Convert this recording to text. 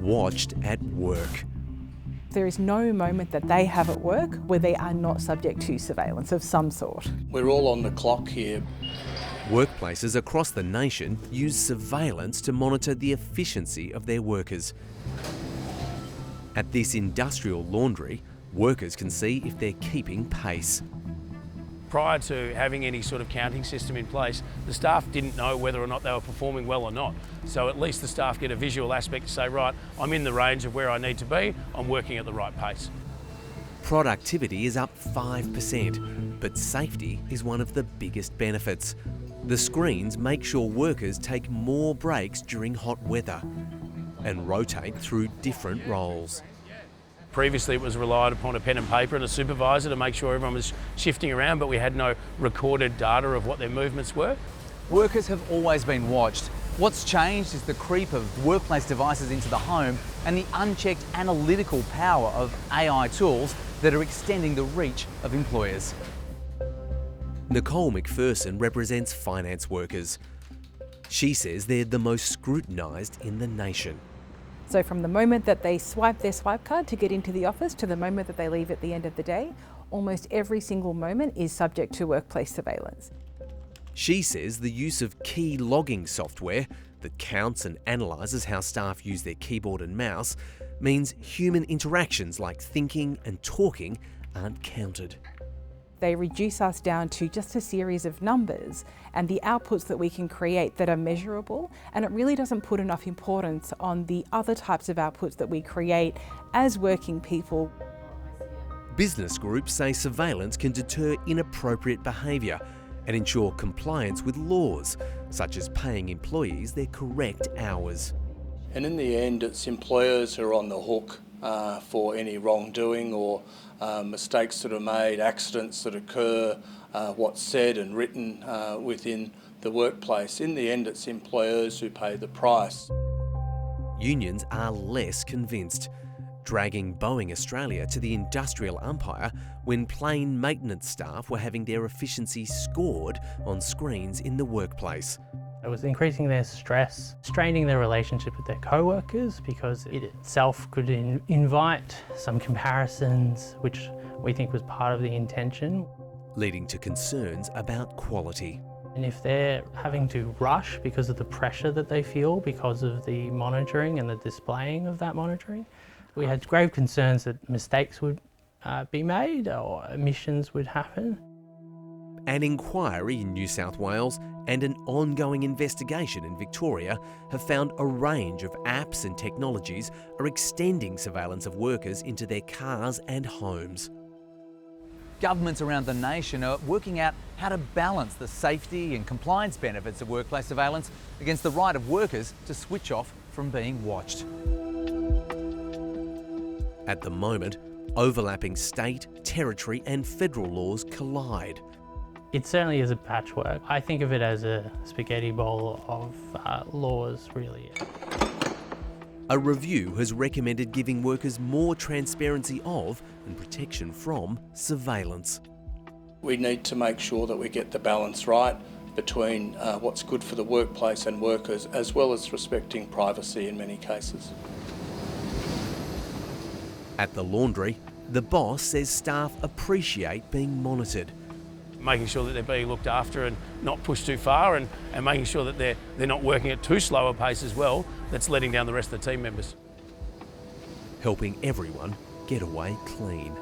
watched at work. There is no moment that they have at work where they are not subject to surveillance of some sort. We're all on the clock here. Workplaces across the nation use surveillance to monitor the efficiency of their workers. At this industrial laundry, workers can see if they're keeping pace. Prior to having any sort of counting system in place, the staff didn't know whether or not they were performing well or not. So at least the staff get a visual aspect to say, right, I'm in the range of where I need to be, I'm working at the right pace. Productivity is up 5%, but safety is one of the biggest benefits. The screens make sure workers take more breaks during hot weather and rotate through different roles. Previously it was relied upon a pen and paper and a supervisor to make sure everyone was shifting around, but we had no recorded data of what their movements were. Workers have always been watched. What's changed is the creep of workplace devices into the home and the unchecked analytical power of AI tools that are extending the reach of employers. Nicole McPherson represents finance workers. She says they're the most scrutinised in the nation. So from the moment that they swipe their swipe card to get into the office to the moment that they leave at the end of the day, almost every single moment is subject to workplace surveillance. She says the use of key logging software that counts and analyses how staff use their keyboard and mouse means human interactions like thinking and talking aren't counted. They reduce us down to just a series of numbers and the outputs that we can create that are measurable, and it really doesn't put enough importance on the other types of outputs that we create as working people. Business groups say surveillance can deter inappropriate behaviour and ensure compliance with laws, such as paying employees their correct hours. And in the end, it's employers who are on the hook for any wrongdoing or mistakes that are made, accidents that occur, what's said and written within the workplace. In the end, it's employers who pay the price. Unions are less convinced, dragging Boeing Australia to the industrial umpire when plane maintenance staff were having their efficiency scored on screens in the workplace. It was increasing their stress, straining their relationship with their co-workers because it itself could invite some comparisons, which we think was part of the intention. Leading to concerns about quality. And if they're having to rush because of the pressure that they feel because of the monitoring and the displaying of that monitoring, we had grave concerns that mistakes would be made or omissions would happen. An inquiry in New South Wales and an ongoing investigation in Victoria have found a range of apps and technologies are extending surveillance of workers into their cars and homes. Governments around the nation are working out how to balance the safety and compliance benefits of workplace surveillance against the right of workers to switch off from being watched. At the moment, overlapping state, territory and federal laws collide. It certainly is a patchwork. I think of it as a spaghetti bowl of laws, really. A review has recommended giving workers more transparency of and protection from surveillance. We need to make sure that we get the balance right between what's good for the workplace and workers, as well as respecting privacy in many cases. At the laundry, the boss says staff appreciate being monitored. Making sure that they're being looked after and not pushed too far, and making sure that they're not working at too slow a pace as well, that's letting down the rest of the team members. Helping everyone get away clean.